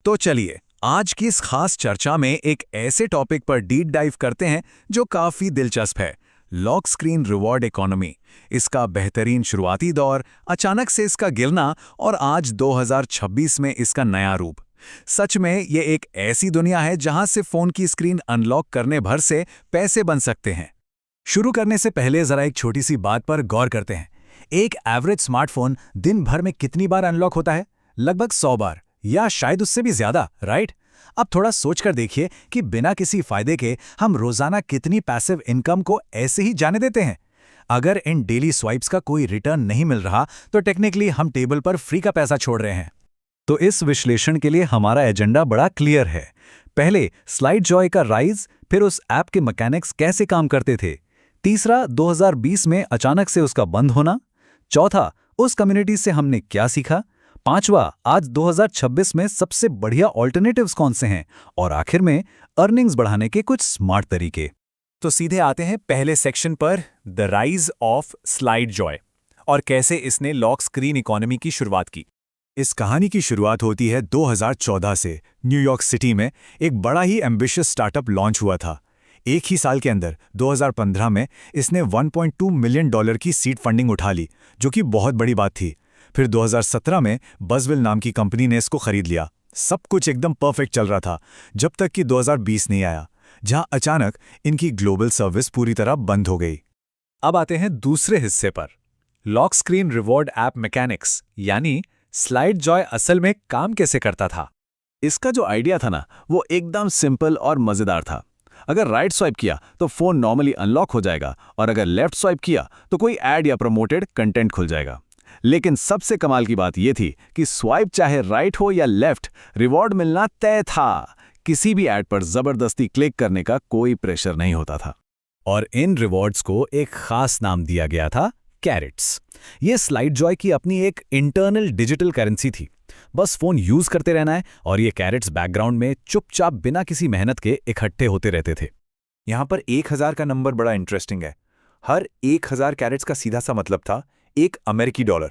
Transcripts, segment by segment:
तो चलिए आज की इस खास चर्चा में एक ऐसे टॉपिक पर डीप डाइव करते हैं जो काफी दिलचस्प है। लॉक स्क्रीन रिवॉर्ड इकोनॉमी, इसका बेहतरीन शुरुआती दौर, अचानक से इसका गिरना और आज 2026 में इसका नया रूप। सच में ये एक ऐसी दुनिया है जहां से फोन की स्क्रीन अनलॉक करने भर से पैसे बन सकते हैं। शुरू करने से पहले जरा एक छोटी सी बात पर गौर करते हैं। एक एवरेज स्मार्टफोन दिन भर में कितनी बार अनलॉक होता है? लगभग 100 बार, या शायद उससे भी ज्यादा, राइट? अब थोड़ा सोचकर देखिए कि बिना किसी फायदे के हम रोजाना कितनी पैसिव इनकम को ऐसे ही जाने देते हैं। अगर इन डेली स्वाइप्स का कोई रिटर्न नहीं मिल रहा तो टेक्निकली हम टेबल पर फ्री का पैसा छोड़ रहे हैं। तो इस विश्लेषण के लिए हमारा एजेंडा बड़ा क्लियर है। पहले स्लाइड जॉय का राइज, फिर उस ऐप के मैकेनिक्स कैसे काम करते थे। तीसरा, 2020 में अचानक से उसका बंद होना। चौथा, उस कम्युनिटी से हमने क्या सीखा। पांचवा, आज 2026 में सबसे बढ़िया ऑल्टरनेटिव्स कौन से हैं। और आखिर में अर्निंग्स बढ़ाने के कुछ स्मार्ट तरीके। तो सीधे आते हैं पहले सेक्शन पर, the rise of slide Joy और कैसे इसने लॉक स्क्रीन इकोनॉमी की शुरुआत की। इस कहानी की शुरुआत होती है 2014 से। न्यूयॉर्क सिटी में एक बड़ा ही एम्बिशियस स्टार्टअप लॉन्च हुआ था। एक ही साल के अंदर 2015 में इसने $1.2 मिलियन की सीड फंडिंग उठा ली, जो कि बहुत बड़ी बात थी। फिर 2017 में बजविल नाम की कंपनी ने इसको खरीद लिया। सब कुछ एकदम परफेक्ट चल रहा था, जब तक कि 2020 नहीं आया, जहां अचानक इनकी ग्लोबल सर्विस पूरी तरह बंद हो गई। अब आते हैं दूसरे हिस्से पर, lock screen reward app mechanics, यानी स्लाइड जॉय असल में काम कैसे करता था। इसका जो आइडिया था ना, वो एकदम सिंपल और मजेदार था। अगर राइट स्वाइप किया तो फोन नॉर्मली अनलॉक हो जाएगा, और अगर लेफ्ट स्वाइप किया तो कोई ऐड या प्रमोटेड कंटेंट खुल जाएगा। लेकिन सबसे कमाल की बात यह थी कि स्वाइप चाहे राइट हो या लेफ्ट, रिवॉर्ड मिलना तय था। किसी भी ऐड पर जबरदस्ती क्लिक करने का कोई प्रेशर नहीं होता था। और इन रिवॉर्ड्स को एक खास नाम दिया गया था, कैरेट्स। ये स्लाइड जॉय की अपनी एक इंटरनल डिजिटल करेंसी थी। बस फोन यूज करते रहना है और ये कैरेट्स बैकग्राउंड में चुपचाप बिना किसी मेहनत के इकट्ठे होते रहते थे। यहां पर 1000 का नंबर बड़ा इंटरेस्टिंग है। हर 1000 कैरेट्स का सीधा सा मतलब था $1।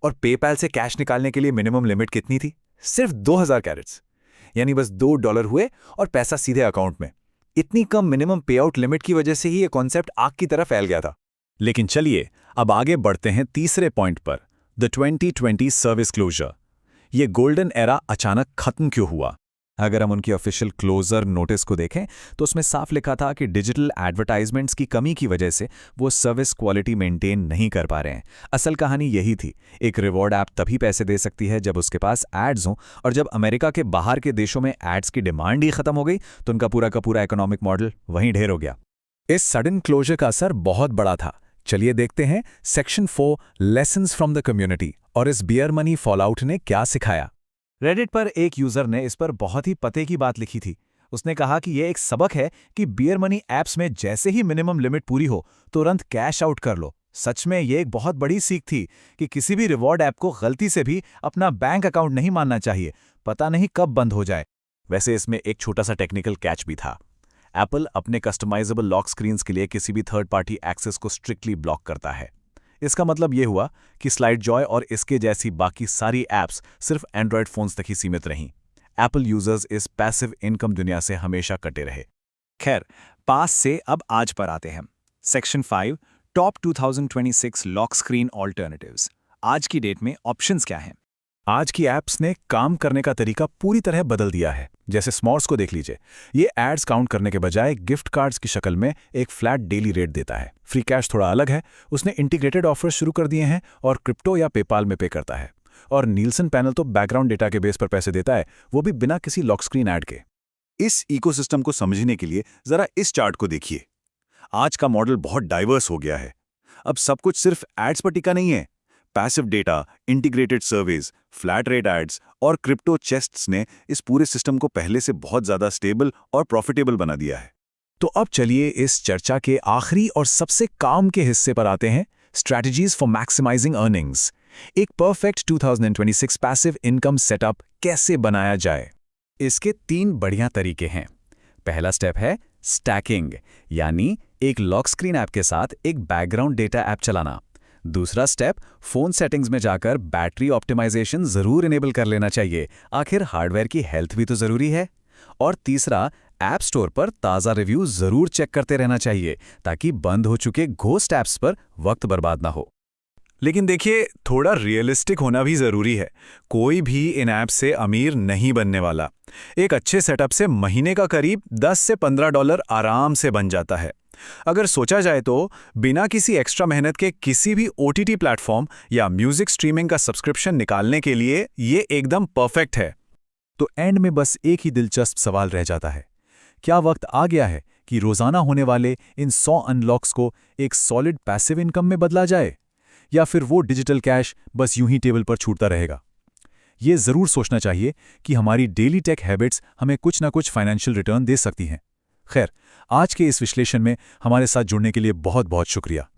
और पेपैल से कैश निकालने के लिए मिनिमम लिमिट कितनी थी? सिर्फ 2000 कैरेट्स, यानी बस $2 हुए और पैसा सीधे अकाउंट में। इतनी कम मिनिमम पे आउट लिमिट की वजह से ही ये कॉन्सेप्ट आग की तरह फैल गया था। लेकिन चलिए अब आगे बढ़ते हैं तीसरे पॉइंट पर, द 2020 सर्विस क्लोजर। ये गोल्डन एरा अचानक खत्म क्यों हुआ? अगर हम उनकी ऑफिशियल क्लोजर नोटिस को देखें तो उसमें साफ लिखा था कि डिजिटल एडवर्टाइजमेंट्स की कमी की वजह से वो सर्विस क्वालिटी मेंटेन नहीं कर पा रहे हैं। असल कहानी यही थी, एक रिवॉर्ड ऐप तभी पैसे दे सकती है जब उसके पास एड्स हों, और जब अमेरिका के बाहर के देशों में एड्स की डिमांड ही खत्म हो गई तो उनका पूरा का पूरा इकोनॉमिक मॉडल वहीं ढेर हो गया। इस सडन क्लोजर का असर बहुत बड़ा था। चलिए देखते हैं section 4, lessons from the community, और इस बियर मनी फॉलआउट ने क्या सिखाया। रेडिट पर एक यूजर ने इस पर बहुत ही पते की बात लिखी थी। उसने कहा कि यह एक सबक है कि बियर मनी ऐप्स में जैसे ही मिनिमम लिमिट पूरी हो तुरंत कैश आउट कर लो। सच में यह एक बहुत बड़ी सीख थी कि किसी भी रिवॉर्ड ऐप को गलती से भी अपना बैंक अकाउंट नहीं मानना चाहिए, पता नहीं कब बंद हो जाए। वैसे इसमें एक छोटा सा टेक्निकल कैच भी था। एप्पल अपने कस्टमाइजेबल लॉक स्क्रीन्स के लिए किसी भी थर्ड पार्टी एक्सेस को स्ट्रिक्टली ब्लॉक करता है। इसका मतलब यह हुआ कि स्लाइड जॉय और इसके जैसी बाकी सारी ऐप्स सिर्फ एंड्रॉयड फोन्स तक ही सीमित रहीं। एप्पल यूजर्स इस पैसिव इनकम दुनिया से हमेशा कटे रहे। खैर, पास से अब आज पर आते हैं। Section 5, top 2026 lock screen alternatives. आज की डेट में ऑप्शंस क्या हैं? आज की ऐप्स ने काम करने का तरीका पूरी तरह बदल दिया है। जैसे स्मॉर्ट्स को देख लीजिए, ये एड्स काउंट करने के बजाय गिफ्ट कार्ड्स की शक्ल में एक फ्लैट डेली रेट देता है। फ्री कैश थोड़ा अलग है, उसने इंटीग्रेटेड ऑफर्स शुरू कर दिए हैं और क्रिप्टो या पेपाल में पे करता है। और नीलसन पैनल तो बैकग्राउंड डेटा के बेस पर पैसे देता है, वो भी बिना किसी लॉक स्क्रीन ऐड के। इस इकोसिस्टम को समझने के लिए जरा इस चार्ट को देखिए। आज का मॉडल बहुत डाइवर्स हो गया है। अब सब कुछ सिर्फ एड्स पर टिका नहीं है। Passive data, integrated service, flat rate ads और क्रिप्टो चेस्ट्स ने इस पूरे सिस्टम को पहले से बहुत ज्यादा स्टेबल और प्रॉफिटेबल बना दिया है। तो अब चलिए इस चर्चा के आखिरी और सबसे काम के हिस्से पर आते हैं, स्ट्रैटेजीज फॉर मैक्सिमाइजिंग अर्निंग्स। एक परफेक्ट 2026 पैसिव इनकम सेटअप कैसे बनाया जाए? इसके 3 बढ़िया तरीके हैं। पहला स्टेप है स्टैकिंग, यानी एक लॉक स्क्रीन ऐप के साथ एक बैकग्राउंड डेटा ऐप चलाना। दूसरा स्टेप, फ़ोन सेटिंग्स में जाकर बैटरी ऑप्टिमाइजेशन ज़रूर इनेबल कर लेना चाहिए, आखिर हार्डवेयर की हेल्थ भी तो ज़रूरी है। और तीसरा, ऐप स्टोर पर ताज़ा रिव्यू ज़रूर चेक करते रहना चाहिए ताकि बंद हो चुके घोस्ट ऐप्स पर वक्त बर्बाद ना हो। लेकिन देखिए, थोड़ा रियलिस्टिक होना भी ज़रूरी है। कोई भी इन ऐप से अमीर नहीं बनने वाला। एक अच्छे सेटअप से महीने का करीब 10 से $15 आराम से बन जाता है। अगर सोचा जाए तो बिना किसी एक्स्ट्रा मेहनत के किसी भी ओटीटी प्लेटफॉर्म या म्यूजिक स्ट्रीमिंग का सब्सक्रिप्शन निकालने के लिए ये एकदम परफेक्ट है। तो एंड में बस एक ही दिलचस्प सवाल रह जाता है, क्या वक्त आ गया है कि रोजाना होने वाले इन 100 अनलॉक्स को एक सॉलिड पैसिव इनकम में बदला जाए, या फिर वो डिजिटल कैश बस यूं ही टेबल पर छूटता रहेगा? ये जरूर सोचना चाहिए कि हमारी डेली टेक हैबिट्स हमें कुछ ना कुछ फाइनेंशियल रिटर्न दे सकती हैं। खैर, आज के इस विश्लेषण में हमारे साथ जुड़ने के लिए बहुत बहुत शुक्रिया।